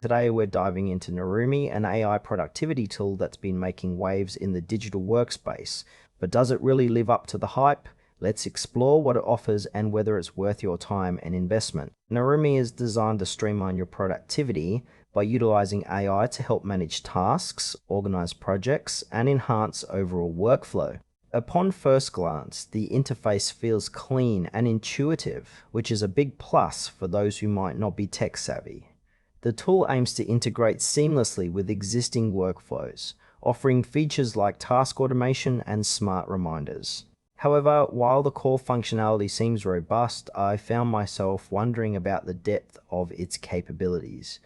Today we're diving into Narumi, an AI productivity tool that's been making waves in the digital workspace. But does it really live up to the hype? Let's explore what it offers and whether it's worth your time and investment. Narumi is designed to streamline your productivity by utilizing AI to help manage tasks, organize projects, and enhance overall workflow. Upon first glance, the interface feels clean and intuitive, which is a big plus for those who might not be tech savvy. The tool aims to integrate seamlessly with existing workflows, offering features like task automation and smart reminders. However, while the core functionality seems robust, I found myself wondering about the depth of its capabilities.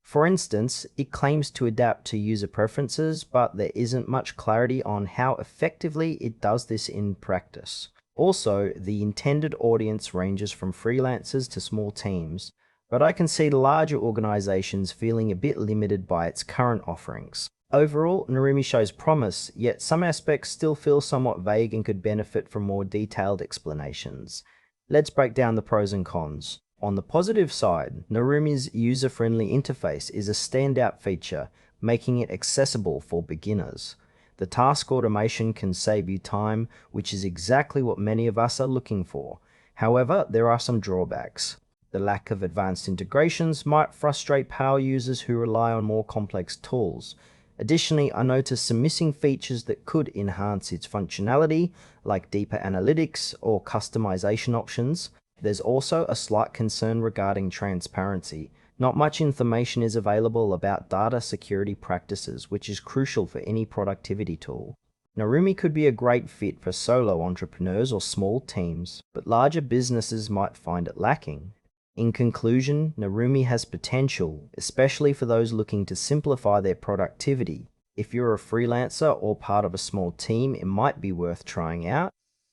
For instance, it claims to adapt to user preferences, but there isn't much clarity on how effectively it does this in practice. Also, the intended audience ranges from freelancers to small teams, but I can see larger organizations feeling a bit limited by its current offerings. Overall, Narumi shows promise, yet some aspects still feel somewhat vague and could benefit from more detailed explanations. Let's break down the pros and cons. On the positive side, Narumi's user-friendly interface is a standout feature, making it accessible for beginners. The task automation can save you time, which is exactly what many of us are looking for. However, there are some drawbacks. The lack of advanced integrations might frustrate power users who rely on more complex tools. Additionally, I noticed some missing features that could enhance its functionality, like deeper analytics or customization options. There's also a slight concern regarding transparency. Not much information is available about data security practices, which is crucial for any productivity tool. Narumi could be a great fit for solo entrepreneurs or small teams, but larger businesses might find it lacking. In conclusion, Narumi has potential, especially for those looking to simplify their productivity. If you're a freelancer or part of a small team, it might be worth trying out.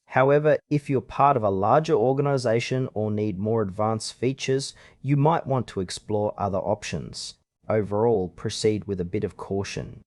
However, if you're part of a larger organization or need more advanced features, you might want to explore other options. Overall, proceed with a bit of caution.